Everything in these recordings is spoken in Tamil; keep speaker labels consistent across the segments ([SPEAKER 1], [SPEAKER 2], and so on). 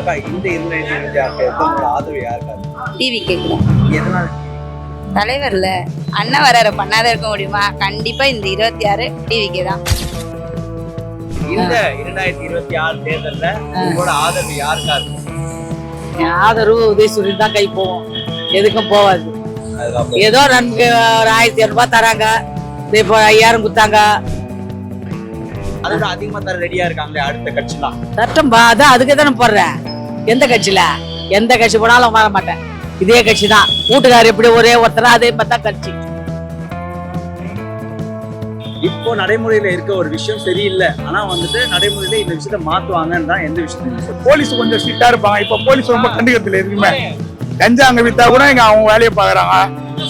[SPEAKER 1] இந்த 2026 உங்களோட ஆதரவு யாருக்காரு?
[SPEAKER 2] டிவி கேட்குறோம்.
[SPEAKER 1] எதனால?
[SPEAKER 2] தலைவர்ல அண்ணன் வராரு, பண்ணாத இருக்க முடியுமா? கண்டிப்பா இந்த 26 டிவிக்கே தான்.
[SPEAKER 1] இந்த 2026 தேர்தல்ல உங்களோட ஆதரவு யாருக்காரு?
[SPEAKER 3] ஆதரவு உதயசூரியன் தான் கை போவோம், எதுக்கும் போவாது. ஏதோ நமக்கு ஒரு 1200 ரூபாய் தராங்க, இப்போ 5000 கொடுத்தாங்க.
[SPEAKER 1] அதோட அதிகமா தர ரெடியா இருக்காங்களே அடுத்த கட்சிலாம்.
[SPEAKER 3] தட்டம்பா, அதான் அதுக்கு தானே போடுறேன். எந்த கட்சியில எந்த கட்சி போனாலும் மாற மாட்டேன், இதே கட்சி தான். வீட்டுக்காரர் எப்படி ஒரே ஒருத்தரா அதே மாதிரி தான் கட்சி.
[SPEAKER 1] இப்போ நடைமுறையில இருக்க ஒரு விஷயம் சரியில்லை, ஆனா வந்துட்டு நடைமுறையில இந்த விஷயத்த மாத்துவாங்கன்னு தான். எந்த விஷயத்தையும்
[SPEAKER 4] போலீஸ் கொஞ்சம் ஸ்ட்ரிக்டா இருப்பாங்க. இப்ப போலீஸ் ரொம்ப கண்டுக்கிறதுல இருக்குமே. கஞ்சா அங்க வித்தா கூட இங்க அவங்க வேலையை பாக்குறாங்க.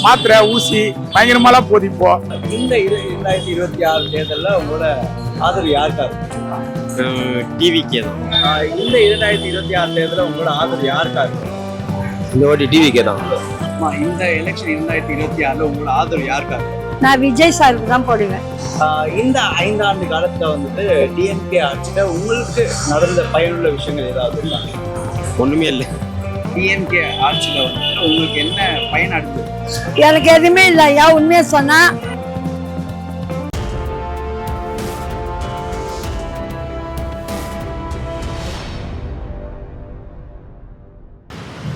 [SPEAKER 4] மாத்திரை ஊசி பயங்கரமாலாம் போதிப்போம்.
[SPEAKER 1] இந்த 2026 தேர்தல்ல உங்களோட ஆதரவு யாருக்காரு?
[SPEAKER 5] டிவிக்கே தான்.
[SPEAKER 1] இந்த 2026 தேர்தல்ல உங்களோட ஆதரவு யாருக்காரு?
[SPEAKER 5] இந்த வாட்டி டிவிக்கே தான்.
[SPEAKER 1] இந்த எலெக்ஷன் 2026 உங்களோட ஆதரவு யாருக்காரு?
[SPEAKER 6] நான் விஜய் சாருக்கு தான் போடுவேன்.
[SPEAKER 1] இந்த 5 ஆண்டு காலத்துல வந்துட்டு டிஎம்கே ஆட்சியில உங்களுக்கு நடந்த பயனுள்ள விஷயங்கள் ஏதாவது இருக்கா?
[SPEAKER 5] ஒண்ணுமே இல்லை.
[SPEAKER 1] டிஎம்கே ஆட்சியில வந்துட்டு உங்களுக்கு என்ன பயன் அடைஞ்சது?
[SPEAKER 6] எனக்கு எதுவுமே இல்லை ஐயா, உண்மையை சொன்னா.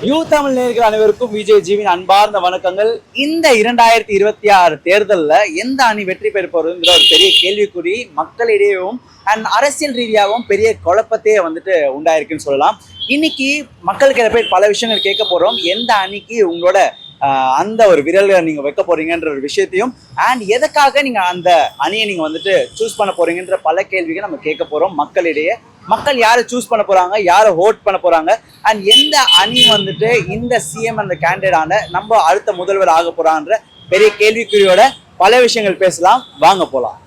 [SPEAKER 1] யூ தமிழ் நேயர்கள் அனைவருக்கும் விஜய் ஜீவின் அன்பார்ந்த வணக்கங்கள். இந்த 2026 தேர்தலில் எந்த அணி வெற்றி பெற போறதுங்கிற ஒரு பெரிய கேள்விக்குறி மக்களிடையவும் அண்ட் அரசியல் ரீதியாகவும் பெரிய குழப்பத்தையே வந்துட்டு உண்டாயிருக்குன்னு சொல்லலாம். இன்னைக்கு மக்களுக்கு போய் பல விஷயங்கள் கேட்க போறோம். எந்த அணிக்கு உங்களோட அந்த ஒரு விரல்களை நீங்க வைக்க போறீங்கன்ற ஒரு விஷயத்தையும் அண்ட் எதுக்காக நீங்க அந்த அணியை நீங்க வந்துட்டு சூஸ் பண்ண போறீங்கன்ற பல கேள்விகள் நம்ம கேட்க போறோம் மக்களிடையே. மக்கள் யாரை சூஸ் பண்ண போறாங்க, யாரை ஓட் பண்ண போறாங்க அண்ட் எந்த அணி வந்துட்டு இந்த சிஎம் அந்த கேண்டிடேட்டான நம்ம அடுத்த முதல்வர் ஆக போறான்ற பெரிய கேள்விக்குறியோட பல விஷயங்கள் பேசலாம். வாங்க போலாம்.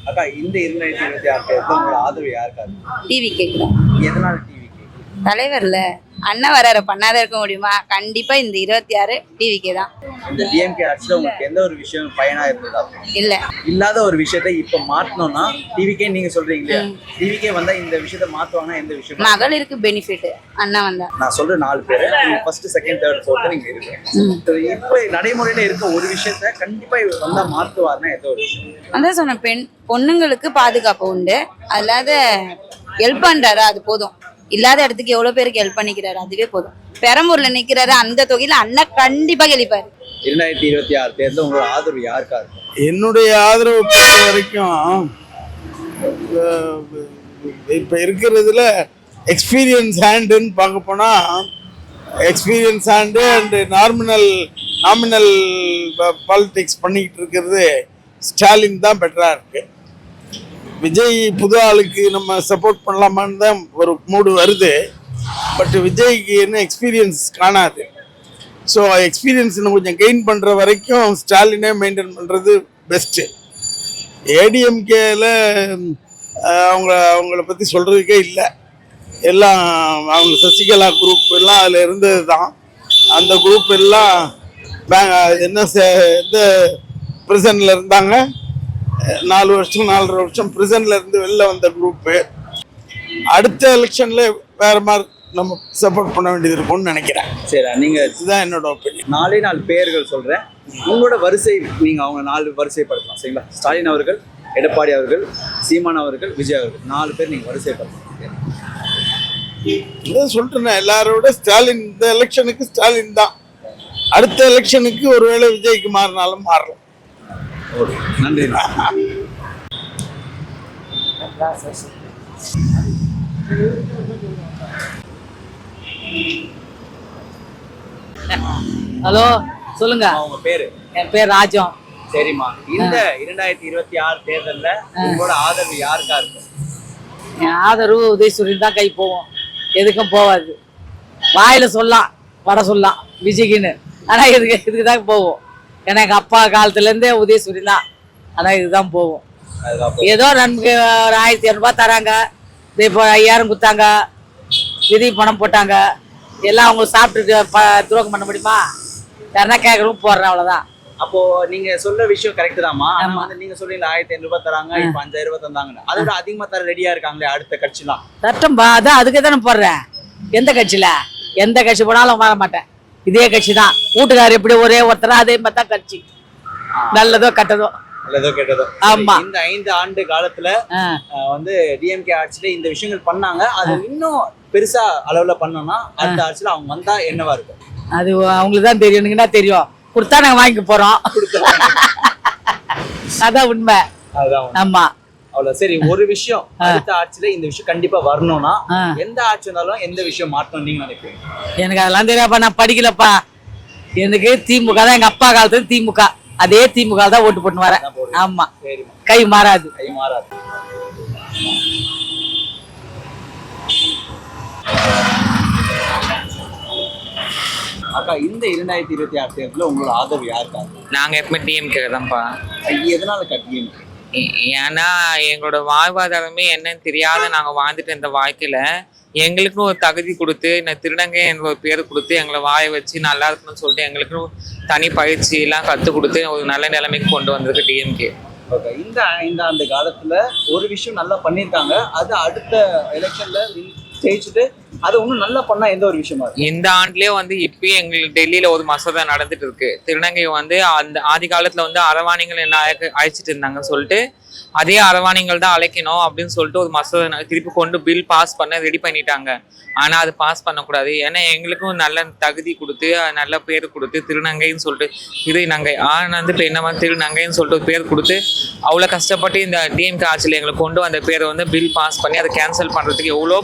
[SPEAKER 1] அக்கா, இந்த 2026 தேர்தல் உங்களோட ஆதரவு யாருக்காரு?
[SPEAKER 2] டிவி கேட்குறோம்.
[SPEAKER 1] எதனால டிவி?
[SPEAKER 2] தலைவர்ல அண்ணன் வராரு, பண்ணாத இருக்க முடியுமா? கண்டிப்பா இந்த 26 டிவிக்கே தான்.
[SPEAKER 1] இந்த டிஎம்கே ஆட்சியில உங்களுக்கு எந்த ஒரு விஷயம் பயனா இருந்ததா?
[SPEAKER 2] இல்ல.
[SPEAKER 1] இல்லாத ஒரு விஷயத்தை இப்ப மாத்தணும்னா டிவிக்கே நீங்க சொல்றீங்க இல்லையா, டிவிக்கே வந்தா இந்த விஷயத்த மாத்துவாங்கன்னா எந்த விஷயம்?
[SPEAKER 2] மகளிருக்கு பெனிஃபிட் அண்ணன் வந்தா.
[SPEAKER 1] நான் சொல்ற 4 பேர் ஃபர்ஸ்ட் செகண்ட் தேர்ட் ஃபோர்த் நீங்க இருக்கீங்க. இப்ப நடைமுறையில இருக்க ஒரு விஷயத்த கண்டிப்பா இவர் வந்தா மாத்துவார்னா எந்த ஒரு விஷயம்?
[SPEAKER 2] அதான் சொன்ன, பொண்ணுங்களுக்கு பாதுகாப்பு உண்டு, அல்லாத ஹெல்ப் பண்றாரு, அது போதும். இல்லாத இடத்துக்கு எவ்வளவு பேருக்கு ஹெல்ப் பண்ணிக்கிறாரு, அதுவே போதும். பெரம்பூர்ல நிக்கிறாரு, அந்த தொகையில அண்ணன் கண்டிப்பா கழிப்பாரு.
[SPEAKER 1] 2026 தேர்தல் உங்களோட ஆதரவு யாருக்கா இருக்கும்?
[SPEAKER 4] என்னுடைய ஆதரவு பொறுத்த வரைக்கும் இப்ப இருக்கிறதுல எக்ஸ்பீரியன்ஸ் ஹேண்டுன்னு பார்க்க போனா experience hand and nominal politics பண்ணிக்கிட்டு இருக்கிறது ஸ்டாலின் தான் பெட்டரா இருக்கு. விஜய் புது ஆளுக்கு நம்ம சப்போர்ட் பண்ணலாமான்னு தான் ஒரு மூடு வருது. பட் விஜய்க்கு என்ன எக்ஸ்பீரியன்ஸ் காணாது. ஸோ எக்ஸ்பீரியன்ஸ் இன்னும் கொஞ்சம் கெயின் பண்ணுற வரைக்கும் ஸ்டாலினே மெயின்டைன் பண்ணுறது பெஸ்ட்டு. ஏடிஎம்கேல அவங்கள பற்றி சொல்கிறதுக்கே இல்லை. எல்லாம் அவங்க சசிகலா குரூப் எல்லாம் அதில் இருந்தது தான். அந்த குரூப் எல்லாம் எந்த ப்ரிசனில் இருந்தாங்க, 4 வருஷம் 4.5 வருஷம் பிரிசன்ல இருந்து வெளில வந்த குரூப்பு. அடுத்த எலெக்ஷன்ல வேற மாதிரி நம்ம சப்போர்ட் பண்ண வேண்டியது இருக்கும்னு நினைக்கிறேன்.
[SPEAKER 1] சரி, நீங்க
[SPEAKER 4] இதுதான் என்னோட ஒப்பீனியன்.
[SPEAKER 1] 4 பேர்கள் சொல்றேன், உங்களோட வரிசை நீங்க அவங்க 4 வரிசைப்படுத்தலாம். சரிங்களா? ஸ்டாலின் அவர்கள், எடப்பாடி அவர்கள், சீமான் அவர்கள், விஜய் அவர்கள் 4 பேர் நீங்க வரிசைப்படுத்தலாம்.
[SPEAKER 4] இதான் சொல்றேன், எல்லாரோட ஸ்டாலின் இந்த எலெக்ஷனுக்கு ஸ்டாலின் தான். அடுத்த எலெக்ஷனுக்கு ஒருவேளை விஜய்க்கு மாறினாலும் மாறலாம்.
[SPEAKER 1] நன்றி.
[SPEAKER 3] ஹலோ, சொல்லுங்க.
[SPEAKER 1] உங்க பேரு?
[SPEAKER 3] என் பேர் ராஜம்.
[SPEAKER 1] சரிம்மா, இந்த 2026 தேர்தல்ல உங்களோட ஆதரவு யாருக்கா இருக்கும்?
[SPEAKER 3] என் ஆதரவு உதயசூரியன் தான் கை போவோம், எதுக்கும் போவாது. வாயில சொல்லலாம், வட சொல்லலாம் விஜய்க்குன்னு, ஆனா இதுக்கு தான் போவோம். ஏன்னா எங்கள் அப்பா காலத்துலேருந்தே உதயசூரியன் தான், ஆனால் இதுதான் போவோம். ஏதோ நமக்கு ஒரு 1200 ரூபாய் தராங்க, இப்போ 5000 கொடுத்தாங்க, விதி பணம் போட்டாங்க, எல்லாம் அவங்க சாப்பிட்டுட்டு துரோகம் பண்ண முடியுமா? யாருன்னா கேட்கறவும் போடுறேன், அவ்வளோதான்.
[SPEAKER 1] அப்போ நீங்க சொல்ற விஷயம் கரெக்ட் தாமா. ஆனா வந்து நீங்க சொல்றீங்க 1500 ரூபாய் தராங்க, இப்ப 5000 ரூபாய் தந்தாங்கன்னு. அதோட அதிகமா தர ரெடியா இருக்காங்களே அடுத்த கட்சிலாம்.
[SPEAKER 3] தட்டம்பா, அதான் அதுக்கு தானே போடுறேன். எந்த கட்சியில எந்த கட்சி போனாலும் வர மாட்டேன். இதே கட்சி தான். வீட்டுக்காரர் எப்படி ஒரே ஒருத்தரா அதே மாதிரி தான் கட்சி. நல்லதோ கெட்டதோ.
[SPEAKER 1] நல்லதோ கெட்டதோ.
[SPEAKER 3] ஆமா.
[SPEAKER 1] இந்த 5 ஆண்டு காலத்துல வந்து டிஎம்கே ஆட்சியில இந்த விஷயங்கள் பண்ணாங்க. அது இன்னும் பெருசா அளவுல பண்ணோம்னா அடுத்த ஆட்சியில அவங்க வந்தா என்னவா இருக்கும்?
[SPEAKER 3] அது அவங்களுக்கு தான் தெரியும். எனக்கு என்ன தெரியும்? கொடுத்தா நாங்க வாங்கிக்க போறோம். அதான் உண்மை.
[SPEAKER 1] அதுதான்.
[SPEAKER 3] ஆமா.
[SPEAKER 1] அவ்வளவு. சரி, ஒரு விஷயம் அடுத்த ஆட்சியில இந்த விஷயம் கண்டிப்பா வரணும்னா எந்த ஆட்சி வந்தாலும் எந்த விஷயம் மாற்றணும் நீங்க நினைப்பீங்க?
[SPEAKER 3] எனக்கு அதெல்லாம் தெரியாப்பா, நான் படிக்கலப்பா. எனக்கு திமுக தான், எங்க அப்பா காலத்துல திமுக. அதே திமுக தான் ஓட்டு போட்டு வரேன். ஆமா. கை மாறாது.
[SPEAKER 1] கை மாறாது. அக்கா, இந்த 2026 தேர்தலில் உங்களோட ஆதரவு யாருக்காக?
[SPEAKER 7] நாங்கள் எப்பவுமே டிஎம்கே தான்ப்பா.
[SPEAKER 1] எதனால டிஎம்கே?
[SPEAKER 7] ஏன்னா எங்களோட வாழ்வாதாரமே என்னன்னு தெரியாத நாங்கள் வாழ்ந்துட்டு இருந்த வாழ்க்கையில எங்களுக்குன்னு ஒரு தகுதி கொடுத்து, இந்த திருநங்கை என்ற ஒரு பேர் கொடுத்து எங்களை வாய வச்சு நல்லா இருக்கணும்னு சொல்லிட்டு எங்களுக்குன்னு தனி பயிற்சி எல்லாம் கற்றுக் கொடுத்து ஒரு நல்ல நிலைமைக்கு கொண்டு வந்திருக்கு டிஎம்கே.
[SPEAKER 1] ஓகே. இந்த 5 ஆண்டு காலத்துல ஒரு விஷயம் நல்லா பண்ணியிருக்காங்க. அது அடுத்த எலெக்ஷன்ல ஜெயிச்சுட்டு அது ஒன்றும் நல்லா பண்ணா எந்த ஒரு விஷயமா இருக்கு?
[SPEAKER 7] இந்த ஆண்டுலயே வந்து இப்பயும் எங்களுக்கு டெல்லியில ஒரு மசோதா நடந்துட்டு இருக்கு. திருநங்கை வந்து அந்த ஆதி காலத்துல வந்து அரவாணிகள் என்ன அழைச்சிட்டு இருந்தாங்கன்னு சொல்லிட்டு அதே அரவாணிகள் தான் அழைக்கணும் அப்படின்னு சொல்லிட்டு ஒரு மசோதா திருப்பி கொண்டு பில் பாஸ் பண்ண ரெடி பண்ணிட்டாங்க. ஆனா அது பாஸ் பண்ணக்கூடாது. ஏன்னா எங்களுக்கும் நல்ல தகுதி கொடுத்து நல்ல பேர் கொடுத்து திருநங்கைன்னு சொல்லிட்டு திருநங்கை வந்து இப்போ என்ன திருநங்கைன்னு சொல்லிட்டு ஒரு பேர் கொடுத்து அவ்வளோ கஷ்டப்பட்டு இந்த டிஎம்கே ஆட்சியில் எங்களுக்கு கொண்டு வந்த பேரை வந்து பில் பாஸ் பண்ணி அதை கேன்சல் பண்ணுறதுக்கு எவ்வளோ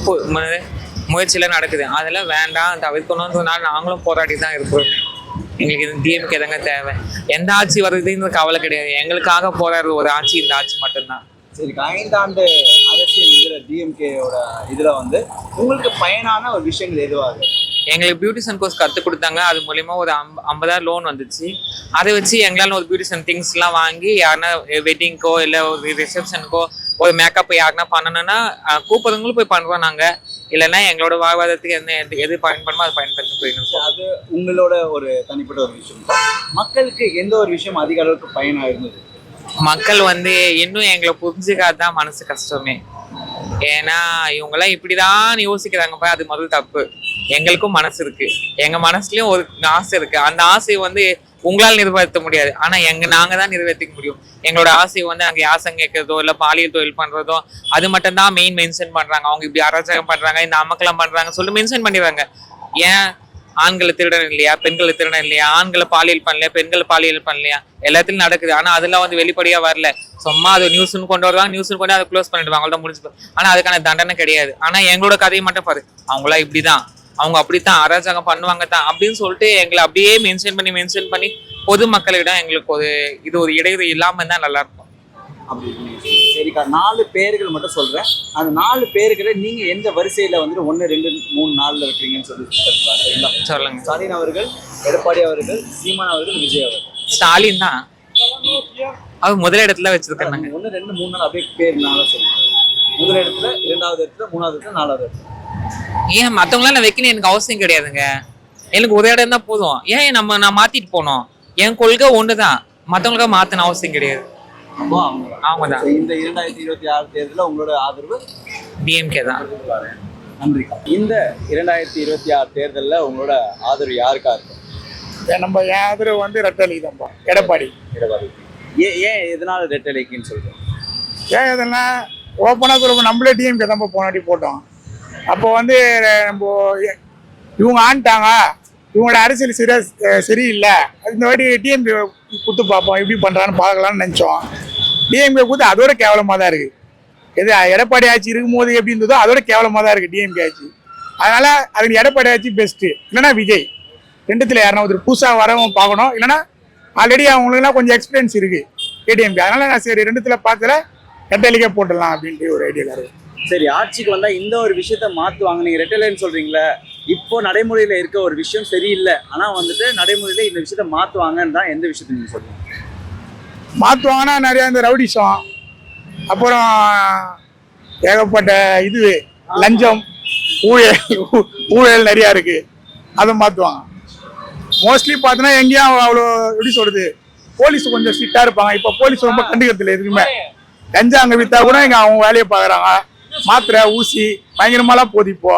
[SPEAKER 7] முயற்சியெல்லாம் நடக்குது. அதெல்லாம் வேண்டாம், தவிர்க்கணும்னு சொன்னால் நாங்களும் போராடி தான் இருக்கிறோம். எங்களுக்கு இது டிஎம்கே தாங்க தேவை. எந்த ஆட்சி வருதுன்னு கவலை கிடையாது. எங்களுக்காக போராடுற ஒரு ஆட்சி இந்த ஆட்சி மட்டும்தான்.
[SPEAKER 1] சரி, 5 ஆண்டு அரசியல் இதுல டிஎம்கேயோட இதுல வந்து உங்களுக்கு பயனான ஒரு விஷயங்கள் எதுவாக?
[SPEAKER 7] எங்களுக்கு பியூட்டிஷியன் கோர்ஸ் கற்றுக் கொடுத்தாங்க. அது மூலியமா ஒரு 50,000 லோன் வந்துச்சு. அதை வச்சு எங்களால் ஒரு பியூட்டிஷியன் திங்ஸ்லாம் வாங்கி யாருன்னா வெட்டிங்க்கோ இல்லை ஒரு ரிசப்ஷனுக்கோ ஒரு மேக்கப் யாருன்னா பண்ணணும்னா கூப்பிட்றவங்களும் போய் பண்ணுறோம் நாங்கள். இல்லைன்னா எங்களோட வாழ்வாதாரத்துக்கு எது பயன்படுமோ அதை பயன்படுத்தி போயிடணும்.
[SPEAKER 1] அது உங்களோட ஒரு தனிப்பட்ட ஒரு விஷயம். மக்களுக்கு எந்த ஒரு விஷயம் அதிக அளவுக்கு பயனாக இருந்தது?
[SPEAKER 7] மக்கள் வந்து இன்னும் எங்களை புரிஞ்சுக்காதான் மனசு கஷ்டமே. ஏன்னா இவங்கெல்லாம் இப்படிதான் யோசிக்கிறாங்கப்பா, அது முதல் தப்பு. எங்களுக்கும் மனசு இருக்கு, எங்க மனசுலயும் ஒரு ஆசை இருக்கு. அந்த ஆசையை வந்து உங்களால் நிறைவேற்ற முடியாது, ஆனா நாங்க தான் நிறைவேற்றிக்க முடியும். எங்களோட ஆசையை வந்து அங்கே யாசம் கேட்கறதோ இல்லை பாலியல் தொழில் பண்றதோ அது மட்டும் தான் மெயின் மென்ஷன் பண்றாங்க. அவங்க இப்படி அராஜகம் பண்றாங்க, இந்த அமக்கெல்லாம் பண்றாங்க சொல்லிட்டு மென்ஷன் பண்ணிடுறாங்க. ஏன் ஆண்களை திருடன் இல்லையா, பெண்களை திருடன் இல்லையா, ஆண்களை பாலியல் பண்ணலையா, பெண்களை பாலியல் பண்ணலையா, எல்லாத்துலயும் நடக்குது. ஆனா அதெல்லாம் வந்து வெளிப்படையா வரல. சும்மா அது நியூஸ்ன்னு கொண்டு வருவாங்க, நியூஸ்ன்னு கொண்டு அதை க்ளோஸ் பண்ணிடுவாங்க, அவ்வளோதான் முடிஞ்சு. ஆனா அதுக்கான தண்டனை கிடையாது. ஆனா எங்களோட கதையை மட்டும் பாரு, அவங்களா இப்படிதான், அவங்க அப்படித்தான் அராஜகம் பண்ணுவாங்க தான் அப்படின்னு சொல்லிட்டு எங்களை அப்படியே மென்ஷன் பண்ணி பொதுமக்களிடம் எங்களுக்கு ஒரு இடையூறு இல்லாம தான் நல்லா இருக்கும்.
[SPEAKER 1] சரிக்கா, 4 பேர்கள் மட்டும் சொல்றேன். அந்த 4 பேர்களை நீங்க எந்த வரிசையில வந்து 1, 2, 3, 4 இருக்கிறீங்கன்னு சொல்லி
[SPEAKER 7] சொல்லுங்க.
[SPEAKER 1] ஸ்டாலின் அவர்கள், எடப்பாடி அவர்கள், சீமான் அவர்கள், விஜய் அவர்கள்.
[SPEAKER 7] ஸ்டாலின் தான் அவர் முதல் இடத்துல வச்சிருக்காங்க.
[SPEAKER 1] 1, 2, 3, 4 அப்படியே பேர் 4 சொல்லுங்க. முதல் இடத்துல, 2வது இடத்துல, 3வது இடத்துல, 4வது இடத்துல.
[SPEAKER 7] ஏன் மற்றவங்களாம் நான் வைக்கணும் எனக்கு அவசியம் கிடையாதுங்க. எனக்கு ஒரு இடம் தான் போதும். ஏன் நான் மாத்திட்டு போனோம்? என் கொள்கை ஒண்ணுதான், மற்றவங்களுக்காக மாத்தணும் அவசியம் கிடையாது. அவங்க தான்.
[SPEAKER 1] இந்த 2026 தேர்தலில் உங்களோட ஆதரவு
[SPEAKER 7] டிஎம்கே தான்.
[SPEAKER 1] நன்றி. இந்த 2026 தேர்தலில் உங்களோட ஆதரவு யாருக்கா இருக்கும்?
[SPEAKER 4] நம்ம ஆதரவு வந்து ரெட்டலைக்கு தான்ப்பா, எடப்பாடி.
[SPEAKER 1] ஏன் எதனால ரெட்டலைக்குன்னு சொல்றேன்?
[SPEAKER 4] ஏன் இதெல்லாம் ஓப்பனாக சொல்ல, நம்மளே டிஎம்கே தான்ப்பா போனாடி போட்டோம். அப்போ வந்து நம்ம இவங்க ஆண்டாங்க, இவங்களோட அரசியல் சரியில்லை, இந்த வாட்டி டிஎம்கே கொடுத்து பார்ப்போம் எப்படி பண்ணுறான்னு பார்க்கலான்னு நினச்சோம். டிஎம்கே கொடுத்து அதோட கேவலமாக தான் இருக்குது. எது எடப்பாடி ஆட்சி இருக்கும்போது எப்படி இருந்ததோ அதோட கேவலமாக தான் இருக்குது டிஎம்கே ஆட்சி. அதனால் அதுக்கு எடப்பாடி ஆட்சி பெஸ்ட்டு, இல்லைனா விஜய். ரெண்டுத்தில் யாருன்னா ஒருத்தர் புதுசாக வரவும் பார்க்கணும், இல்லைனா ஆல்ரெடி அவங்களுக்குலாம் கொஞ்சம் எக்ஸ்பீரியன்ஸ் இருக்குது ஏடிஎம்கே. அதனால் நான் சரி ரெண்டுத்தில் பார்த்துல ரெட்டலைக்கே போட்டுடலாம் அப்படின்ட்டு ஒரு ஐடியா இருக்குது.
[SPEAKER 1] சரி, ஆட்சிக்கு வந்தால் இந்த ஒரு விஷயத்த மாற்றுவாங்க. நீங்கள் ரெட்டலைன்னு சொல்கிறீங்களே, இப்போ நடைமுறையில் இருக்க ஒரு விஷயம் சரியில்லை, ஆனால் வந்துட்டு நடைமுறையில் இந்த விஷயத்த மாற்றுவாங்கன்னு தான் எந்த விஷயத்த நீங்கள் சொல்லுங்கள்?
[SPEAKER 4] மாற்றுவாங்கன்னா நிறையா இந்த ரவுடிசம், அப்புறம் ஏகப்பட்ட லஞ்சம், ஊழல் நிறையா இருக்குது, அதை மாற்றுவாங்க. மோஸ்ட்லி பார்த்தோன்னா எங்கேயும் அவ்வளோ எப்படி சொல்கிறது,
[SPEAKER 8] போலீஸ் கொஞ்சம் ஸ்ட்ரிக்டா இருப்பாங்க. இப்ப போலீஸ் ரொம்ப கண்டுக்கிறது இல்லை எதுக்குமே. கஞ்சா அங்க வித்தா கூட இங்க அவங்க வேலையை பாக்குறாங்க. மாத்திரை ஊசி பயங்கரமாலாம் போகுது இப்போ.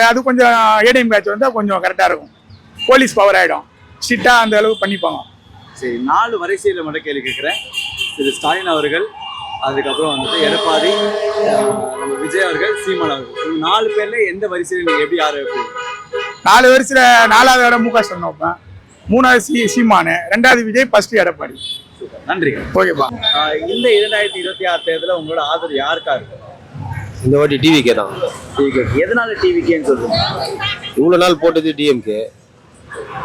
[SPEAKER 8] அது கொஞ்சம் ஏடிஎம் பேட்ச் வந்தா கொஞ்சம் கரெக்டா இருக்கும். போலீஸ் பவர் ஆயிடும், ஸ்ட்ரிக்டா அந்த அளவுக்கு பண்ணிப்பாங்க.
[SPEAKER 1] சரி, 4 வரிசையில் மட்டும் கேள்வி கேட்குறேன். திரு ஸ்டாலின் அவர்கள், அதுக்கப்புறம் வந்துட்டு எடப்பாடி, நம்ம விஜய் அவர்கள், சீமான் அவர்கள், இந்த 4 பேர்ல எந்த வரிசையில் நீங்க எப்படி யாரை வைப்பீங்க?
[SPEAKER 8] 4 வரிசையில 4வது இடம் முக ஸ்டாலின் வைப்பேன், 3வது சீமானு, 2வது விஜய், ஃபர்ஸ்ட் எடப்பாடி.
[SPEAKER 1] நன்றி.
[SPEAKER 8] ஓகேப்பா.
[SPEAKER 1] இந்த 2026 தேர்தலில் உங்களோட ஆதரவு யாருக்கா இருக்கு?
[SPEAKER 5] இந்த வாட்டி டிவிக்கே தான்.
[SPEAKER 1] எதனால டிவிக்கேன்னு சொல்றீங்க?
[SPEAKER 5] இவ்வளோ நாள் போட்டது டிஎம்கே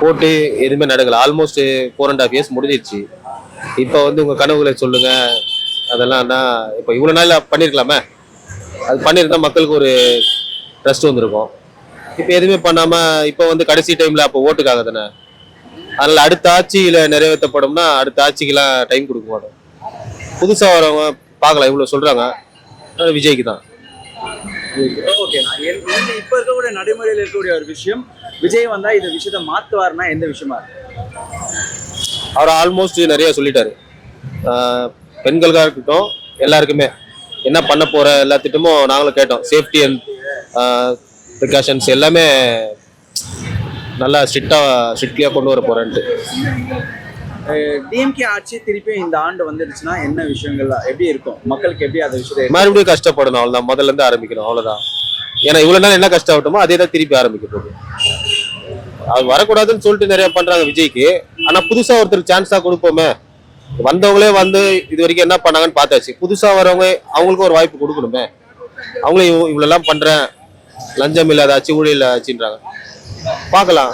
[SPEAKER 5] போட்டு எதுவுமே நடக்கல. ஆல்மோஸ்ட் 4.5 இயர்ஸ் முடிஞ்சிருச்சு. இப்போ வந்து உங்கள் கனவுகளை சொல்லுங்க, அதெல்லாம் என்ன இப்போ இவ்வளோ நாள் பண்ணியிருக்கலாமே. அது பண்ணியிருந்தா மக்களுக்கு ஒரு ட்ரஸ்ட் வந்திருக்கும். இப்போ எதுவுமே பண்ணாமல் இப்போ வந்து கடைசி டைமில் அப்போ ஓட்டுக்காக தானே. அதனால் அடுத்த ஆட்சியில் நிறைவேற்றப்படும்னா அடுத்த ஆட்சிக்கெல்லாம் டைம் கொடுக்க மாட்டோம். புதுசாக வரவங்க பார்க்கலாம், இவ்வளோ சொல்கிறாங்க, விஜய்க்கு தான்.
[SPEAKER 1] ஓகே, நான் இப்போ இருக்கக்கூடிய நடைமுறையில் இருக்கக்கூடிய ஒரு விஷயம், விஜய் வந்தா இந்த விஷயத்தை மாத்துவார்னா எந்த விஷயமா இருக்கு?
[SPEAKER 5] அவர் ஆல்மோஸ்ட் நிறைய சொல்லிட்டாரு. பெண்களுக்காக இருக்கட்டும், எல்லாருக்குமே என்ன பண்ண போற எல்லா திட்டமும் நாங்களும் கேட்டோம். சேஃப்டி அண்ட் ப்ரிகாஷன்ஸ் எல்லாமே நல்லா ஸ்ட்ரிக்ட்லியாக கொண்டு வர போறேன்ட்டு.
[SPEAKER 1] டிஎம்கே ஆட்சி திருப்பியும் இந்த ஆண்டு வந்துடுச்சுன்னா என்ன விஷயங்கள் எப்படி இருக்கும்? மக்களுக்கு எப்படி அந்த விஷயத்தை
[SPEAKER 5] மறுபடியும் கஷ்டப்படணும், அவ்வளோதான். முதல்ல இருந்து ஆரம்பிக்கணும், அவ்வளோதான். ஏன்னா இவ்வளோ நாள் என்ன கஷ்டப்பட்டோமோ அதே தான் திருப்பி ஆரம்பிக்க போகுது. அவர் வரக்கூடாதுன்னு சொல்லிட்டு நிறைய பண்றாங்க விஜய்க்கு. ஆனா புதுசா ஒருத்தருக்கு சான்ஸா கொடுப்போமே. வந்தவங்களே வந்து இது வரைக்கும் என்ன பண்ணாங்கன்னு பார்த்தாச்சு. புதுசா வரவங்க அவங்களுக்கும் ஒரு வாய்ப்பு கொடுக்கணுமே. அவங்களே இவ்வளவு எல்லாம் பண்றேன், லஞ்சம் இல்லாத ஆச்சு, ஊழல் ஆச்சுன்றாங்க. பார்க்கலாம்.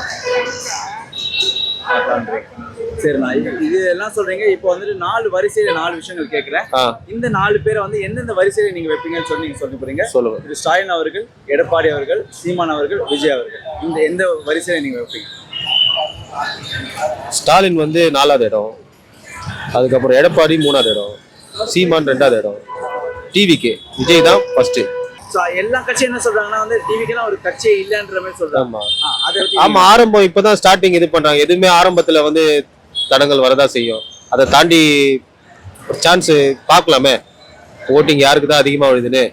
[SPEAKER 1] சரி, நான் இது எல்லாம் சொல்றீங்க. இப்போ வந்துட்டு 4 வரிசையில 4 விஷயங்கள் கேட்கிறேன். இந்த 4 பேரை வந்து எந்தெந்த வரிசையில நீங்க வைப்பீங்கன்னு சொல்லி நீங்க சொல்ல போறீங்க.
[SPEAKER 5] சொல்லுங்க.
[SPEAKER 1] திரு ஸ்டாலின் அவர்கள், எடப்பாடி அவர்கள், சீமான் அவர்கள், விஜய் அவர்கள், இந்த எந்த வரிசையில நீங்க வைப்பீங்க?
[SPEAKER 5] ஸ்டாலின் வந்து 4வது இடம், அதுக்கப்புறம் எடப்பாடி 3வது இடம், சீமான் 2வது இடம், டிவிக்கு விஜய் தான் ஃபர்ஸ்ட்.
[SPEAKER 1] எல்லா கட்சியும் என்ன சொல்றாங்கன்னா வந்து டிவிக்கெல்லாம் ஒரு கட்சியே இல்லைன்ற மாதிரி சொல்றாங்க.
[SPEAKER 5] ஆமா, ஆரம்பம் இப்பதான் ஸ்டார்டிங் இது பண்றாங்க. எதுவுமே ஆரம்பத்துல வந்து தடங்கள் வரதா செய்யும். அதை தாண்டி ஒரு சான்ஸ் பார்க்கலாமே, ஓட்டிங் யாருக்கு தான் அதிகமா வருதுன்னு.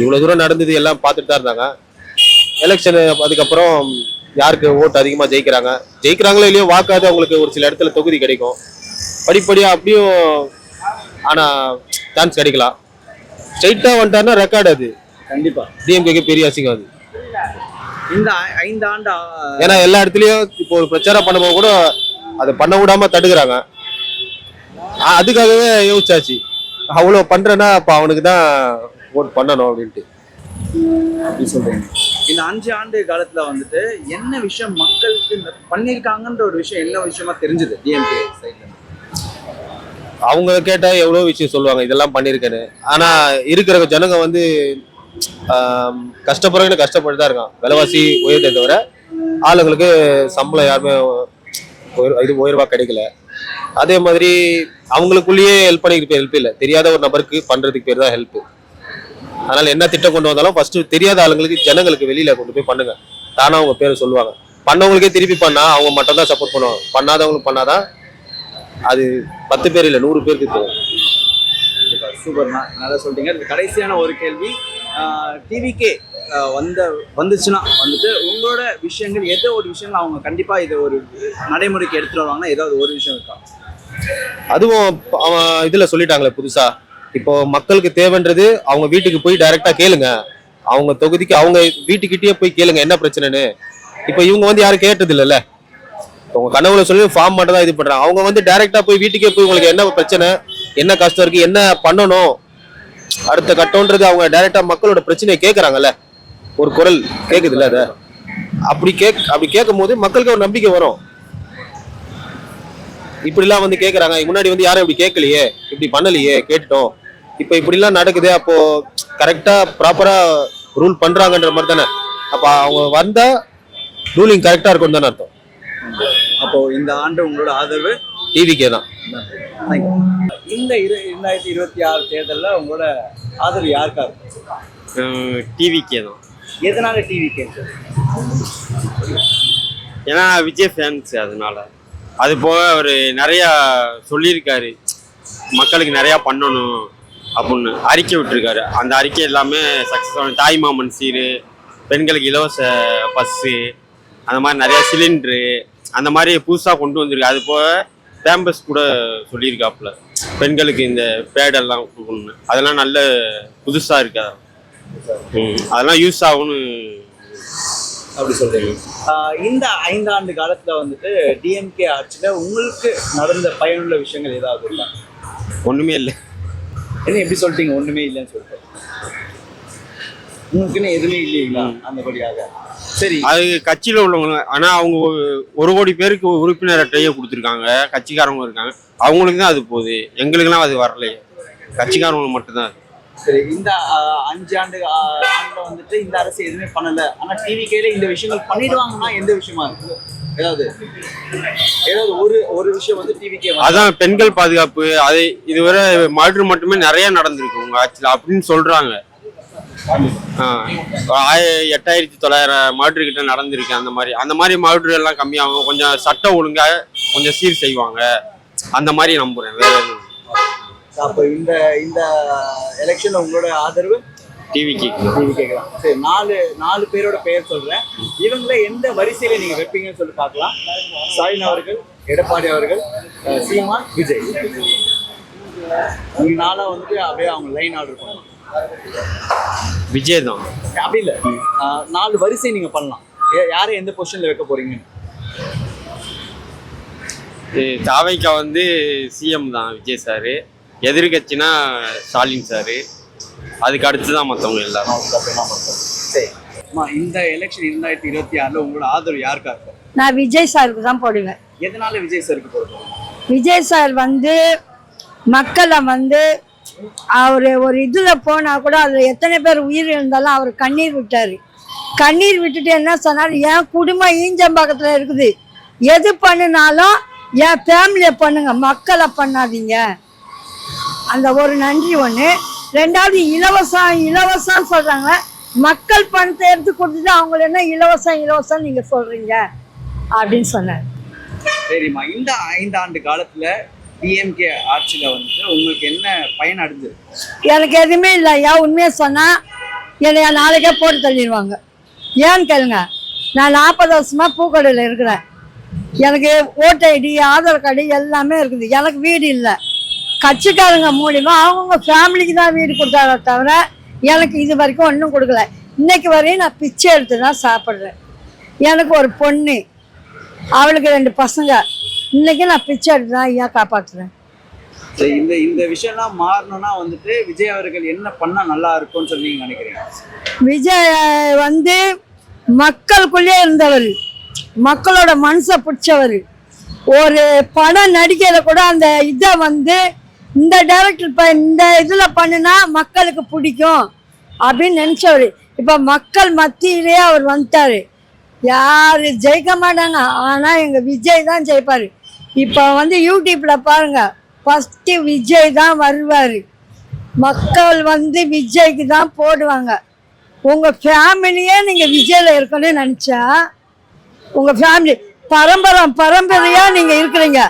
[SPEAKER 5] இவ்வளவு தூரம் நடந்தது எல்லாம் பார்த்துட்டு தான் இருந்தாங்க. எலெக்ஷன் அதுக்கப்புறம் யாருக்கு ஓட்டு அதிகமா ஜெயிக்கிறாங்களோ இல்லையோ, வாக்காது அவங்களுக்கு ஒரு சில இடத்துல தொகுதி கிடைக்கும். படிப்படியா அப்படியும் ஆனா சான்ஸ் கிடைக்கலாம். ஸ்ட்ரைட்டா வந்துட்டாருன்னா ரெக்கார்டு அது
[SPEAKER 1] கண்டிப்பா
[SPEAKER 5] டிஎம்கேக்கு பெரிய அசிங்கம் அது.
[SPEAKER 1] இந்த 5 ஆண்டு
[SPEAKER 5] ஏன்னா எல்லா இடத்துலயும் இப்போ ஒரு பிரச்சாரம் பண்ணும்போது கூட அதை பண்ண விடாம தடுக்கிறாங்க. அதுக்காகவே யோசிச்சாச்சு, அவ்வளவு பண்றேன்னா அப்ப அவனுக்கு தான் ஓட் பண்ணணும் அப்படின்ட்டு.
[SPEAKER 1] அப்படி சொல்றீங்க. இந்த 5 ஆண்டு காலத்துல வந்துட்டு என்ன விஷயம் மக்களுக்கு பண்ணிருக்காங்கன்ற ஒரு விஷயம் என்ன விஷயமா தெரிஞ்சது டிஎம்கே சைட்ல?
[SPEAKER 5] அவங்க கேட்டா எவ்வளவு விஷயம் சொல்லுவாங்க, இதெல்லாம் பண்ணிருக்கேன்னு. ஆனா இருக்கிற ஜனங்க வந்து கஷ்டப்படுறவங்க கஷ்டப்பட்டு தான் இருக்கான். விலைவாசி உயர்ந்ததை தவிர ஆளுங்களுக்கு சம்பளம் யாருமே உயர்வா கிடைக்கல. அதே மாதிரி அவங்களுக்குள்ளேயே ஹெல்ப் பண்ணிக்கிட்டு ஹெல்ப் இல்லை, தெரியாத ஒரு நபருக்கு பண்றதுக்கு பேர் தான் ஹெல்ப். அதனால என்ன திட்டம் கொண்டு வந்தாலும் ஃபர்ஸ்ட் தெரியாத ஆளுங்களுக்கு ஜனங்களுக்கு வெளியில கொண்டு போய் பண்ணுங்க, தானா அவங்க பேரை சொல்லுவாங்க. பண்ணவங்களுக்கே திருப்பி பண்ணா அவங்க மட்டும் தான் சப்போர்ட் பண்ணுவாங்க. பண்ணாதவங்களுக்கு பண்ணாதான் அது 10 பேர் இல்லை 100 பேருக்கு தெரியும்.
[SPEAKER 1] சூப்பர்ண்ணா, நல்லா சொல்லிட்டீங்க. கடைசியான ஒரு கேள்வி, டிவிக்கே வந்துச்சுன்னா வந்துட்டு உங்களோட விஷயங்கள் ஏதோ ஒரு விஷயங்கள் அவங்க கண்டிப்பா இதை ஒரு நடைமுறைக்கு எடுத்துட்டு வருவாங்கன்னா ஏதாவது ஒரு விஷயம் இருக்கா?
[SPEAKER 5] அதுவும் அவன் இதுல சொல்லிட்டாங்களே புதுசா, இப்போ மக்களுக்கு தேவைன்றது அவங்க வீட்டுக்கு போய் டைரக்டா கேளுங்க, அவங்க தொகுதிக்கு அவங்க வீட்டுக்கிட்டே போய் கேளுங்க என்ன பிரச்சனைன்னு. இப்போ இவங்க வந்து யாரும் கேட்டது இல்லைல்ல. உங்க கனவுல சொல்லி ஃபார்ம் மட்டும் தான் இது பண்றாங்க. அவங்க வந்து டைரக்டா போய் வீட்டுக்கே போய் உங்களுக்கு என்ன பிரச்சனை, என்ன கஷ்டம் இருக்கு, என்ன பண்ணணும், அடுத்த கட்டம்ன்றது அவங்க டைரக்டா மக்களோட பிரச்சனையை கேட்கறாங்கல்ல. ஒரு குரல் கேக்குது இல்ல, அத அப்படி கேட்கும் போது மக்களுக்கு ஒரு நம்பிக்கை வரும். இப்படி எல்லாம் வந்து கேட்கறாங்க, முன்னாடி வந்து யாரும் இப்படி கேட்கலையே, இப்படி பண்ணலையே, கேட்டுட்டோம், இப்ப இப்படி எல்லாம் நடக்குது, அப்போ கரெக்டா ப்ராப்பரா ரூல் பண்றாங்கன்ற மாதிரி தானே. அப்ப அவங்க வந்தா ரூலிங் கரெக்டா இருக்கும் தானே அர்த்தம்.
[SPEAKER 1] அப்போ இந்த ஆண்டு உங்களோட ஆதரவு
[SPEAKER 5] டிவிக்கே தான்.
[SPEAKER 1] இந்த 2026 தேர்தலில் உங்களோட ஆதரவு யாருக்கா இருக்கும்?
[SPEAKER 5] டிவிக்கே தான்.
[SPEAKER 1] எதனால டிவிக்கே?
[SPEAKER 5] ஏன்னா விஜய் ஃபேன்ஸ், அதனால.
[SPEAKER 9] அது போக அவர் நிறையா சொல்லியிருக்காரு, மக்களுக்கு நிறையா பண்ணணும் அப்படின்னு அறிக்கை விட்டுருக்காரு. அந்த அறிக்கை எல்லாமே சக்ஸஸ் ஆகணும். தாய்மாமன் சீரு, பெண்களுக்கு இலவச பஸ்ஸு, அந்த மாதிரி நிறையா சிலிண்ட்ரு, அந்த மாதிரி புதுசாக கொண்டு வந்திருக்கு. அது போக கேம்பஸ் கூட சொல்லியிருக்காப்புல, பெண்களுக்கு இந்த பேடெல்லாம் கொடுக்கணும். அதெல்லாம் நல்ல புதுசாக இருக்கா, அதெல்லாம் யூஸ் ஆகும்னு
[SPEAKER 1] அப்படி சொல்றீங்க. இந்த 5 ஆண்டு காலத்துல வந்துட்டு டிஎம்கே ஆட்சியில உங்களுக்கு நடந்த பயனுள்ள விஷயங்கள் ஏதாவது இருக்கா?
[SPEAKER 9] ஒன்றுமே இல்லை.
[SPEAKER 1] என்ன எப்படி சொல்லிட்டீங்க ஒண்ணுமே இல்லைன்னு சொல்லிட்டு? உங்களுக்குன்னு எதுவுமே இல்லைங்களா அந்தபடியாக? சரி,
[SPEAKER 9] அது கட்சியில் உள்ளவங்க, ஆனால் அவங்க 1 கோடி பேருக்கு உறுப்பினர் அட்டையே கொடுத்துருக்காங்க, கட்சிக்காரவங்க இருக்காங்க, அவங்களுக்கு தான் அது போகுது. எங்களுக்குலாம் அது வரலையே, கட்சிக்காரவங்களுக்கு மட்டும்தான் அது.
[SPEAKER 1] சரி, இந்த 5 ஆண்டுல வந்துட்டு இந்த அரசு எதுவுமே பண்ணல, ஆனா டிவிகேல இந்த விஷயங்கள் பண்ணிடுவாங்கன்னா எந்த விஷயமா இருக்கு? ஏதாவது ஒரு விஷயம் வந்து டிவிகே
[SPEAKER 9] அதான் பெண்கள் பாதுகாப்பு, அது இதுவரை மர்டர் மட்டுமே நிறைய நடந்திருக்கு உங்க ஆட்சியில் அப்படின்னு சொல்றாங்க. 8900 மர்டர் கிட்ட நடந்திருக்கு. அந்த மாதிரி மர்டர் எல்லாம் கம்மியாகும், கொஞ்சம் சட்டம் ஒழுங்கா கொஞ்சம் சீர் செய்வாங்க, அந்த மாதிரி நம்புறேன். வேற எதுவும்.
[SPEAKER 1] அப்போ இந்த எலெக்ஷன்ல உங்களோட ஆதரவு
[SPEAKER 9] டிவிக்கு
[SPEAKER 1] கேட்கலாம். சரி, 4 பேரோட பெயர் சொல்றேன். இவங்கள எந்த வரிசையில நீங்க வைப்பீங்கன்னு சொல்லி பார்க்கலாம். ஸ்டாலின் அவர்கள், எடப்பாடி அவர்கள், சீமான், விஜய். நீங்க 4 வந்துட்டு அப்படியே அவங்க லைன் ஆர்டர் பண்ணலாம்.
[SPEAKER 9] விஜய் தான்.
[SPEAKER 1] அப்படி இல்லை, 4 வரிசை நீங்க பண்ணலாம். யாரை எந்த பொசிஷன்ல வைக்க போறீங்கன்னு?
[SPEAKER 9] தாவைக்கா வந்து சிஎம் தான் விஜய் சாரு, எதிர்கட்சினா ஸ்டாலின் சாரு, அதுக்கு அடுத்து தான் மற்றவங்க எல்லாரும்.
[SPEAKER 1] சரி, இந்த எலெக்ஷன் 2026ல உங்களோட ஆதரவு யாருக்கா இருக்கும்?
[SPEAKER 6] நான் விஜய் சாருக்கு தான் போடுவேன்.
[SPEAKER 1] எதனால விஜய் சாருக்கு போடுறோம்?
[SPEAKER 6] விஜய் சார் வந்து மக்களை வந்து அவர் ஒரு இதுல போனா கூட அதுல எத்தனை பேர் உயிர் இருந்தாலும் அவர் கண்ணீர் விட்டாரு. கண்ணீர் விட்டுட்டு என்ன சொன்னார், என் குடும்பம் ஈஞ்சம்பாக்கத்துல இருக்குது, எது பண்ணினாலும் என் ஃபேமிலியை பண்ணுங்க, மக்களை பண்ணாதீங்க. அந்த ஒரு நன்றி ஒன்று. 2வது இலவசம் சொல்றாங்க, மக்கள் பணத்தை எடுத்து கொடுத்துட்டு அவங்கள என்ன இலவசம் நீங்க சொல்றீங்க அப்படின்னு சொன்னார்.
[SPEAKER 1] சரிம்மா, இந்த 5 ஆண்டு காலத்துல டிஎம்கே ஆட்சியில வந்துட்டு உங்களுக்கு என்ன பயன் அடைஞ்சது?
[SPEAKER 6] எனக்கு எதுவுமே இல்லை. ஏன் உண்மையை சொன்னா என்னைய நாளைக்கே போட்டு தள்ளிடுவாங்க. ஏன்னு கேளுங்க, நான் 40 வருஷமா பூக்கடையில் இருக்கிறேன். எனக்கு ஓட்டு ஐடி, ஆதார் கார்டு எல்லாமே இருக்குது. எனக்கு வீடு இல்லை. கட்சிக்காரங்க மூலியமா அவங்கவுங்க ஃபேமிலிக்கு தான் வீடு கொடுத்தாங்க தவிர எனக்கு இது வரைக்கும் ஒன்றும் கொடுக்கல. இன்னைக்கு வரையும் நான் பிச்சை எடுத்து தான் சாப்பிட்றேன். எனக்கு ஒரு பொண்ணு, அவளுக்கு 2 பசங்க. இன்னைக்கு நான் பிச்சை எடுத்து தான் ஐயா காப்பாற்றுறேன்.
[SPEAKER 1] இந்த விஷயம்லாம் மாறணும்னா வந்துட்டு விஜய் அவர்கள் என்ன பண்ணா நல்லா இருக்கும்னு சொல்லி நீங்க நினைக்கிறீங்க?
[SPEAKER 6] விஜய் வந்து மக்களுக்குள்ளே இருந்தவர், மக்களோட மனசை பிடிச்சவர். ஒரு படம் நடிக்கையில கூட அந்த இதை வந்து இந்த டைரக்டர் இந்த இதில் பண்ணுனா மக்களுக்கு பிடிக்கும் அப்படின்னு நினச்சவர். இப்போ மக்கள் மத்தியிலே அவர் வந்துட்டாரு. யார் ஜெயிக்க மாட்டாங்க, ஆனால் எங்கள் விஜய் தான் ஜெயிப்பார். இப்போ வந்து யூடியூப்பில் பாருங்கள், ஃபஸ்ட்டு விஜய் தான் வருவார். மக்கள் வந்து விஜய்க்கு தான் போடுவாங்க. உங்கள் ஃபேமிலியே நீங்கள் விஜயில் இருக்கணும்னு நினச்சா, உங்கள் ஃபேமிலி பரம்பரையாக நீங்கள் இருக்கிறீங்க.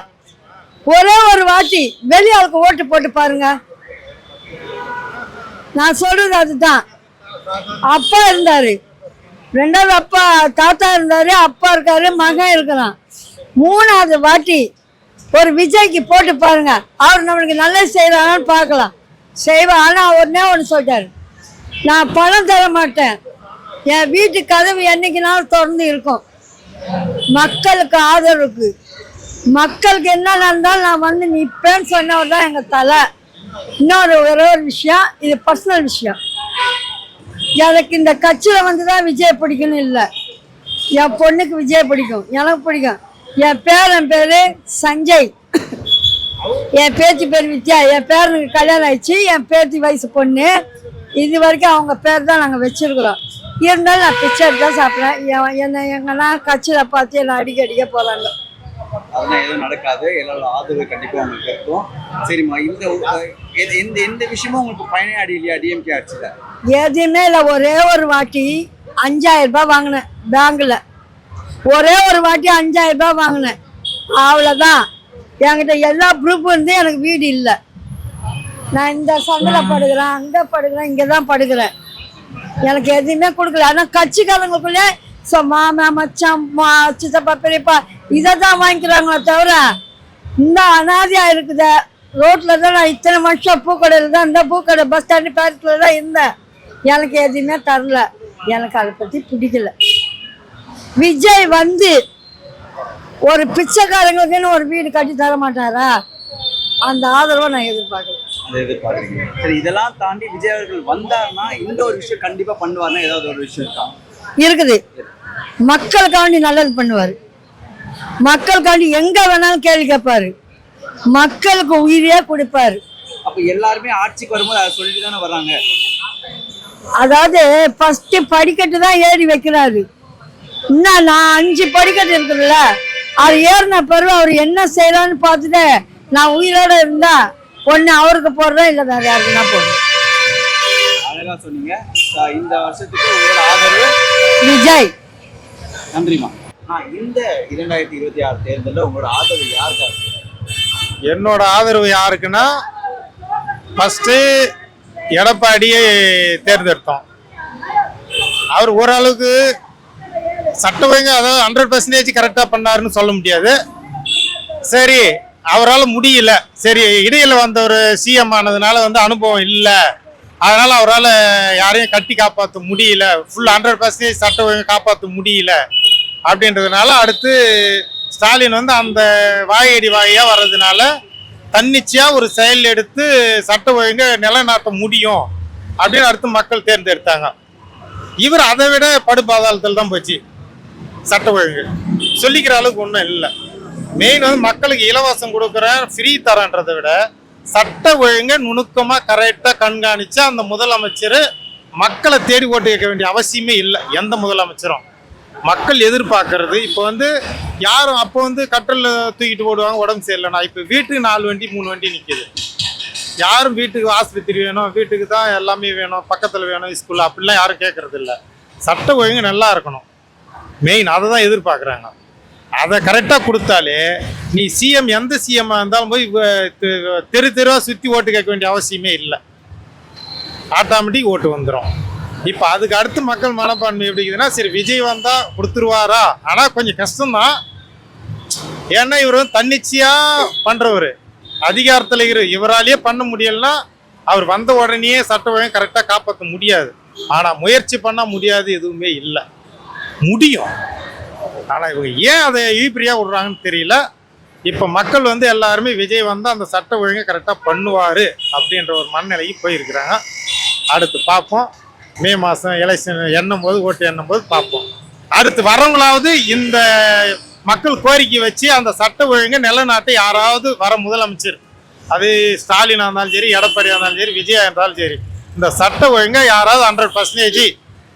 [SPEAKER 6] ஒரே ஒரு வாட்டி வெளியாளுக்கு ஓட்டு போட்டு பாருங்க. நான் சொல்றது அதுதான். அப்பா இருந்தாரு, 2வது அப்பா தாத்தா இருந்தாரு, அப்பா இருக்காரு, மகன் இருக்கிறான். 3வது வாட்டி ஒரு விஜய்க்கு போட்டு பாருங்க, அவர் நம்மளுக்கு நல்லது செய்யறாங்கன்னு பார்க்கலாம். செய்வேன். ஆனால் ஒன்னே ஒன்று சொல்லிட்டாரு, நான் பணம் தர மாட்டேன், என் வீட்டு கதவு என்னைக்குனாலும் திறந்து இருக்கும், மக்களுக்கு ஆதரவுக்கு, மக்களுக்கு என்ன நடந்தாலும் நான் வந்து நிற்பேன்னு சொன்னவர் தான் எங்கள் தலை. இன்னொரு ஒரே ஒரு விஷயம், இது பர்சனல் விஷயம். எனக்கு இந்த கட்சியில் வந்து தான் விஜய் பிடிக்கும்னு இல்லை. என் பொண்ணுக்கு விஜய் பிடிக்கும், எனக்கு பிடிக்கும். என் பேர் சஞ்சய், என் பேத்தி பேர் வித்யா. என் பேரனுக்கு கல்யாணம் ஆயிடுச்சு, என் பேத்தி வயசு பொண்ணு. இது வரைக்கும் அவங்க பேர் தான் நாங்கள் வச்சிருக்கிறோம். இருந்தாலும் நான் பிச்சை எடுத்து தான் சாப்பிட்றேன். என்னை எங்கன்னா கட்சியில் பார்த்து என்னை அடிக்க போகிறாங்க.
[SPEAKER 1] அதெல்லாம் எதுவும் நடக்காது. எல்லாரோட ஆதரவு கண்டிப்பாக உங்களுக்கு இருக்கும். சரிம்மா, எந்த விஷயமும் உங்களுக்கு பயனே அடையிலையா டிஎம்கே ஆட்சியில்?
[SPEAKER 6] எதுவுமே இல்லை. ஒரே ஒரு வாட்டி 5000 ரூபாய் வாங்கினேன் பேங்கில். ஒரே ஒரு வாட்டி 5000 ரூபாய் வாங்கினேன். அவ்வளோதான். என்கிட்ட எல்லா ப்ரூஃபும் இருந்து எனக்கு வீடு இல்லை. நான் இந்த சந்தில் படுக்கிறேன், அங்கே படுக்கிறேன், இங்கே தான் படுக்கிறேன். எனக்கு எதுவுமே கொடுக்கல. ஆனால் கட்சிக்காரங்களுக்குள்ளே மாமா மச்சான் சித்தப்பா பெரியப்பா இதை தான் வாங்கிக்கிறாங்களே தவிர இந்த அனாதையாக இருக்குது. ரோட்டில் தான் நான் இத்தனை வருஷம் பூக்கடையில் தான், இந்த பூக்கடை பஸ் ஸ்டாண்டு பேரத்தில் தான் இருந்தேன். எனக்கு எதுவுமே தரல. எனக்கு அதை பற்றி பிடிக்கல. விஜய் வந்து ஒரு பிச்சைக்காரங்களுக்குன்னு ஒரு வீடு கட்டி தர மாட்டாரா? அந்த ஆதரவை நான் எதிர்பார்க்கல.
[SPEAKER 1] சரி, இதெல்லாம் தாண்டி விஜய் அவர்கள் வந்தாருன்னா இந்த ஒரு விஷயம் கண்டிப்பா பண்ணுவாருன்னா ஏதாவது ஒரு விஷயம் இருக்கா?
[SPEAKER 6] இருக்குது. மக்களுக்காண்டி நல்லது பண்ணுவாரு. மக்களுக்காண்டி எங்க வேணாலும் கேள்வி கேட்பாரு. மக்களுக்கு உயிரியே கொடுப்பாரு.
[SPEAKER 1] அப்ப எல்லாருமே ஆட்சிக்கு வரும்போது அதை சொல்லிட்டு தானே வர்றாங்க.
[SPEAKER 6] அதாவது ஃபர்ஸ்ட் படிக்கட்டு தான் ஏறி வைக்கிறாரு. இன்னும் நான் 5 படிக்கட்டு இருக்குல்ல, அது ஏறின பிறகு அவர் என்ன செய்யறான்னு பார்த்துட்டு நான் உயிரோட இருந்தா ஒண்ணு அவருக்கு போடுறேன், இல்லை வேற யாருக்குன்னா போடுறேன்.
[SPEAKER 1] அழகா சொன்னீங்க. இந்த வருஷத்துக்கு உங்களோட ஆதரவு
[SPEAKER 6] விஜய்.
[SPEAKER 1] நன்றிமா. இந்த 2026 தேர்தலில் உங்களோட ஆதரவு யாருக்கா?
[SPEAKER 10] என்னோட ஆதரவு யாருக்குன்னா ஃபர்ஸ்ட் எடப்பாடியை தேர்ந்தெடுத்தோம். அவர் ஓரளவுக்கு சட்ட ஒழுங்கு அதாவது 100% கரெக்டாக பண்ணாருன்னு சொல்ல முடியாது. சரி, அவரால் முடியல. சரி, இடையில வந்த ஒரு சிஎம் ஆனதுனால அனுபவம் இல்லை, அதனால அவரால் யாரையும் கட்டி காப்பாற்ற முடியல, ஃபுல் 100% சட்ட ஒழுங்கு காப்பாற்ற முடியல அப்படின்றதுனால அடுத்து ஸ்டாலின் அந்த வாயடி வாயாக வர்றதுனால தன்னிச்சையாக ஒரு செயல் எடுத்து சட்ட ஒழுங்கை நிலைநாட்ட முடியும் அப்படின்னு அடுத்து மக்கள் தேர்ந்தெடுத்தாங்க. இவர் அதை விட படுபாதாளத்தில் தான் போச்சு. சட்ட ஒழுங்கு சொல்லிக்கிற அளவுக்கு ஒன்றும் இல்லை. மெயின் மக்களுக்கு இலவசம் கொடுக்குறேன் ஃப்ரீ தரன்றதை விட சட்ட ஒழுங்கை நுணுக்கமாக கரெக்டாக கண்காணிச்சா அந்த முதலமைச்சர் மக்களை தேடி ஓட்டு கேட்க வேண்டிய அவசியமே இல்லை. எந்த முதலமைச்சரும் மக்கள் எதிர்பார்க்கறது இப்போ யாரும் அப்போ கட்டலில் தூக்கிட்டு ஓடுவாங்க உடம்பு சரியில்லைனா. இப்போ வீட்டுக்கு 4 வண்டி 3 வண்டி நிற்கிது. யாரும் வீட்டுக்கு ஆஸ்பத்திரி வேணும், வீட்டுக்கு தான் எல்லாமே வேணும், பக்கத்தில் வேணும், ஸ்கூல் அப்படிலாம் யாரும் கேட்கறது இல்லை. சட்ட ஒழுங்கு நல்லா இருக்கணும், மெயின் அதை தான் எதிர்பார்க்குறாங்க. அதை கரெக்டாக கொடுத்தாலே நீ சிஎம் எந்த சிஎம்மாக இருந்தாலும் போய் தெருவாக சுற்றி ஓட்டு கேட்க வேண்டிய அவசியமே இல்லை. ஆட்டோமேட்டிக் ஓட்டு வந்துடும். இப்போ அதுக்கு அடுத்து மக்கள் மனப்பான்மை எப்படி இருக்குதுன்னா, சரி விஜய் வந்தால் கொடுத்துருவாரா? ஆனால் கொஞ்சம் கஷ்டம்தான். ஏன்னா இவர் தன்னிச்சையாக பண்ணுறவர், அதிகாரத்தில் இவராலேயே பண்ண முடியலன்னா அவர் வந்த உடனே சட்ட ஒழுங்கை கரெக்டாக காப்பாற்ற முடியாது. ஆனால் முயற்சி பண்ணால் முடியாது எதுவுமே இல்லை, முடியும். ஆனால் இவங்க ஏன் அதை இழிப்பிரியாக விடுறாங்கன்னு தெரியல. இப்போ மக்கள் எல்லாருமே விஜய் வந்தால் அந்த சட்ட ஒழுங்கை கரெக்டாக பண்ணுவார் அப்படின்ற ஒரு மனநிலைக்கு போயிருக்கிறாங்க. அடுத்து பார்ப்போம். மே மாதம் எலெக்ஷன் எண்ணும் போது, ஓட்டு எண்ணும் போது பார்ப்போம். அடுத்து வரவங்களாவது இந்த மக்கள் கோரிக்கை வச்சு அந்த சட்ட ஒழுங்கை நிலநாட்டை யாராவது வர முதலமைச்சர், அது ஸ்டாலினாக இருந்தாலும் சரி, எடப்பாடியாக இருந்தாலும் சரி, விஜயா இருந்தாலும் சரி, இந்த சட்ட ஒழுங்கை யாராவது 100%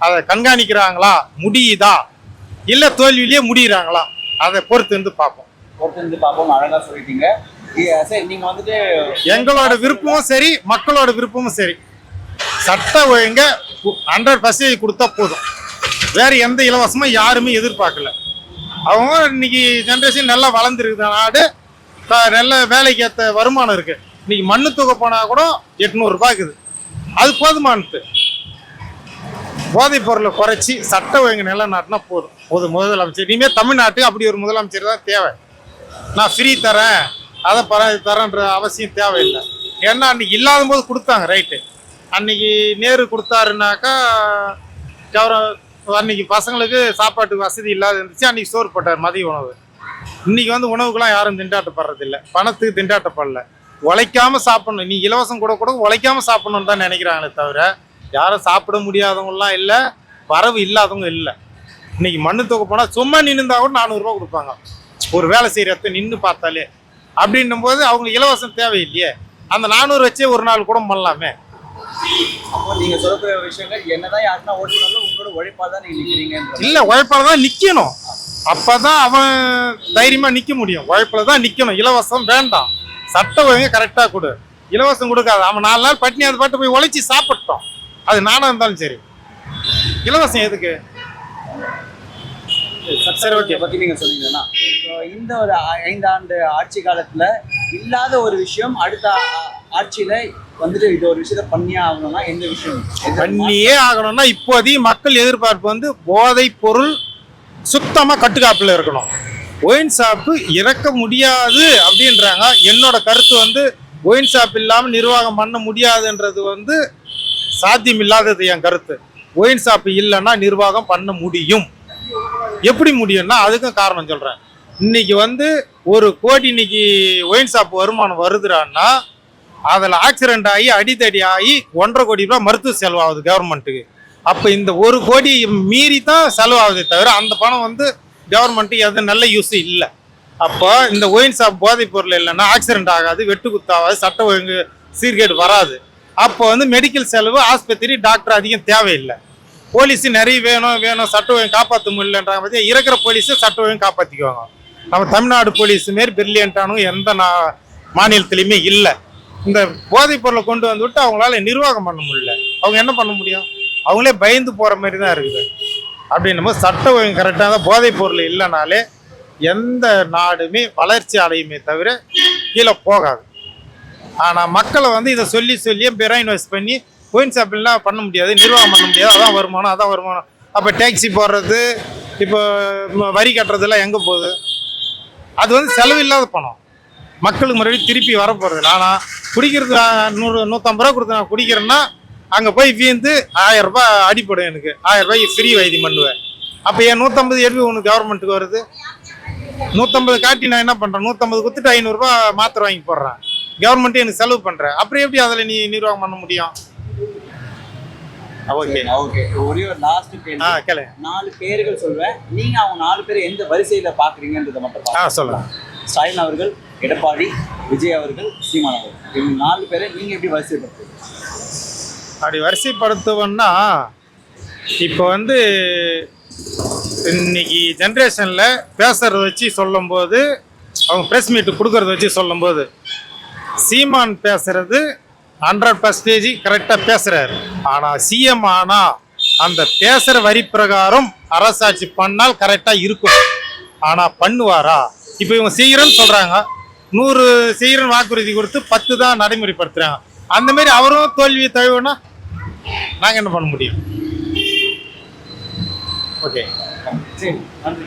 [SPEAKER 10] அதை கண்காணிக்கிறாங்களா, முடியுதா, இல்லை தோல்வியிலேயே முடிகிறாங்களா, அதை பொறுத்து பார்ப்போம்.
[SPEAKER 1] அழகா சொல்லிட்டீங்க. சரி, நீங்க
[SPEAKER 10] எங்களோட விருப்பமும் சரி, மக்களோட விருப்பமும் சரி, சட்ட ஒழுங்கை 100% கொடுத்தா போதும். வேற எந்த இலவசமும் யாருமே எதிர்பார்க்கல. அவங்க இன்னைக்கு ஜென்ரேஷன் நல்லா வளர்ந்துருக்குது நாடு, நல்ல வேலைக்கு ஏற்ற வருமானம் இருக்கு. இன்னைக்கு மண்ணு தொகை போனால் கூட 800 ரூபாய் இருக்குது, அது போதுமானது. போதைப் பொருளை குறைச்சி சட்ட ஒழுங்கு நிலைநாட்டினா போதும். முதலமைச்சர் இனிமேல் தமிழ்நாட்டுக்கு அப்படி ஒரு முதலமைச்சர் தான் தேவை. நான் ஃப்ரீ தரேன், அதை தரேன்ற அவசியம் தேவையில்லை. ஏன்னா அன்னைக்கு இல்லாத போது கொடுத்தாங்க, ரைட்டு. அன்னைக்கு நேரு கொடுத்தாருனாக்கா அன்னைக்கு பசங்களுக்கு சாப்பாட்டுக்கு வசதி இல்லாத இருந்துச்சு, அன்னைக்கு சோறு போட்டார் மதிய உணவு. இன்னைக்கு உணவுக்கெல்லாம் யாரும் திண்டாட்டப்படுறதில்லை, பணத்துக்கு திண்டாட்டப்படல. உழைக்காம சாப்பிடணும், நீ இலவசம் கூட உழைக்காம சாப்பிடணும்னு தான் நினைக்கிறாங்களே தவிர யாரும் சாப்பிட முடியாதவங்கலாம் இல்லை, வரவு இல்லாதவங்க இல்லை. இன்னைக்கு மண்ணு தொகை போனால் சும்மா நின்றுந்தா கூட 400 ரூபா கொடுப்பாங்க ஒரு வேலை செய்யறத நின்று பார்த்தாலே. அப்படின்னும் போது அவங்களுக்கு இலவசம் தேவையில்லையே, அந்த 400 வச்சே ஒரு நாள் கூட பண்ணலாமே.
[SPEAKER 1] நீங்க சொல்ற விஷயங்கள் என்னதான் யாருன்னா ஓட்டு பண்ணாலும் உங்களோட உழைப்பால தான் நீங்க நிக்கிறீங்க.
[SPEAKER 10] இல்ல, உழைப்பால தான் நிக்கணும், அப்பதான் அவன் தைரியமா நிக்க முடியும். உழைப்புல தான் நிக்கணும். இலவசம் வேண்டாம், சட்ட ஒழுங்கு கரெக்டா கொடு. இலவசம் கொடுக்காது, அவன் 4 நாள் பட்டினி அதை பாட்டு போய் உழைச்சி சாப்பிட்டோம், அது நானா இருந்தாலும் சரி. இலவசம் எதுக்கு?
[SPEAKER 1] சட்டத்தை பத்தி நீங்க சொன்னீங்கன்னா இந்த ஒரு 5 ஆண்டு ஆட்சி காலத்துல இல்லாத ஒரு விஷயம் அடுத்த ஆட்சியில வந்துட்டு இது ஒரு விஷயத்த பண்ணியே ஆகணும்னா எந்த விஷயம்
[SPEAKER 10] பண்ணியே ஆகணும்னா இப்போதைக்கு மக்கள் எதிர்பார்ப்பு வந்து போதைப் பொருள் சுத்தமா கட்டுக்காப்புல இருக்கணும். ஒயின் ஷாப்பு இறக்க முடியாது அப்படின்றாங்க. என்னோட கருத்து வந்து ஒயின் ஷாப் இல்லாம நிர்வாகம் பண்ண முடியாதுன்றது வந்து சாத்தியம் இல்லாதது என் கருத்து. ஒயின் ஷாப் இல்லைன்னா நிர்வாகம் பண்ண முடியும். எப்படி முடியும்னா அதுக்கும் காரணம் சொல்றேன். இன்னைக்கு வந்து 1 கோடி இன்னைக்கு ஒயின் ஷாப் வருமானம் வருதுறான்னா அதில் ஆக்சிடென்ட் ஆகி அடித்தடி ஆகி 1.5 கோடி ரூபாய் மருத்துவ செலவாகுது கவர்மெண்ட்டுக்கு. அப்போ இந்த 1 கோடி மீறி தான் செலவாகுதே தவிர அந்த பணம் வந்து கவர்மெண்ட்டுக்கு எது நல்ல யூஸ் இல்லை. அப்போ இந்த ஒயின் ஷாப் போதைப் பொருள் இல்லைன்னா ஆக்சிடென்ட் ஆகாது, வெட்டு குத்தாகாது, சட்ட ஒழுங்கு சீர்கேடு வராது. அப்போ வந்து மெடிக்கல் செலவு, ஆஸ்பத்திரி, டாக்டர் அதிகம் தேவையில்லை. போலீஸு நிறைய வேணும் சட்ட ஒழுங்கு காப்பாற்ற முடியலன்றாங்க. பற்றி இருக்கிற போலீஸு சட்ட ஒழுங்கு காப்பாற்றிக்குவாங்க. நம்ம தமிழ்நாடு போலீஸ் மாரி பிரில்லியன்ட்டானவங்க எந்த மாநிலத்திலையுமே இல்லை. இந்த போதைப் பொருளை கொண்டு வந்து விட்டு அவங்களால நிர்வாகம் பண்ண முடியல. அவங்க என்ன பண்ண முடியும்? அவங்களே பயந்து போகிற மாதிரி தான் இருக்குது. அப்படின்னும் போது சட்ட ஒழுங்கு கரெக்டாக தான் போதைப் பொருள் இல்லைனாலே எந்த நாடுமே வளர்ச்சி அடையுமே தவிர கீழே போகாது. ஆனால் மக்களை வந்து இதை சொல்லியே பிரைன் வாஷ் பண்ணி ஒயின் ஷாப்லாம் பண்ண முடியாது, நிர்வாகம் பண்ண முடியாது, அதான் வருமானம். அப்போ டேக்ஸி போடுறது, இப்போ வரி கட்டுறதுலாம் எங்கே போகுது? அது வந்து செலவில்லாத பணம், மக்களுக்கு மறுபடியும் திருப்பி வரப்போகிறது. ஆனால் குடிக்கிறது 100-150 ரூபா கொடுத்து நான் குடிக்கிறேன்னா அங்கே போய் வீந்து 1000 ரூபாய் அடிப்படும். எனக்கு 1000 ரூபாய்க்கு ஃப்ரீ வைத்தியம் பண்ணுவேன். அப்போ ஏன் 150 எப்படி ஒன்று கவர்மெண்ட்டுக்கு வருது? 150 காட்டி நான் என்ன பண்ணுறேன்? 150 கொடுத்துட்டு 500 ரூபாய் மாத்திரை வாங்கி போடுறேன். கவர்மெண்ட்டு எனக்கு செலவு பண்ணுறேன். அப்புறம் எப்படி அதில் நீ நிர்வாகம் பண்ண முடியும்?
[SPEAKER 1] ஓகே ஒரே ஒரு லாஸ்ட் கேள்வி.
[SPEAKER 10] கேளு.
[SPEAKER 1] 4 பேர்கள் சொல்வேன், நீங்க அவங்க 4 பேரை எந்த வரிசையில பாக்குறீங்கன்றத மட்டும்
[SPEAKER 10] சொல்லலாம்.
[SPEAKER 1] ஸ்டாலின் அவர்கள், எடப்பாடி, விஜய் அவர்கள், சீமான் அவர்கள், இவங்க 4 பேரை நீங்க எப்படி வரிசைப்படுத்துவீங்க?
[SPEAKER 10] அப்படி வரிசைப்படுத்துவோம்னா இப்போ வந்து இன்னைக்கு ஜென்ரேஷனில் பேசுகிறத வச்சு சொல்லும்போது, அவங்க ப்ரெஸ் மீட்டு கொடுக்கறத வச்சு சொல்லும்போது, சீமான் பேசுறது 100% கரெக்டாக பேசுகிறாரு. ஆனால் சிஎம் ஆனால் அந்த பேசுகிற வரி பிரகாரம் அரசாட்சி பண்ணால் கரெக்டாக இருக்கும். ஆனால் பண்ணுவாரா? இப்போ இவங்க செய்கிறேன்னு சொல்கிறாங்க, 100 செய்கிறேன்னு வாக்குறுதி கொடுத்து 10 தான் நடைமுறைப்படுத்துகிறாங்க. அந்த மாதிரி அவரும் தோல்வியை தழுவுனா நாங்கள் என்ன பண்ண முடியும்? ஓகே,
[SPEAKER 1] சரி, நன்றி.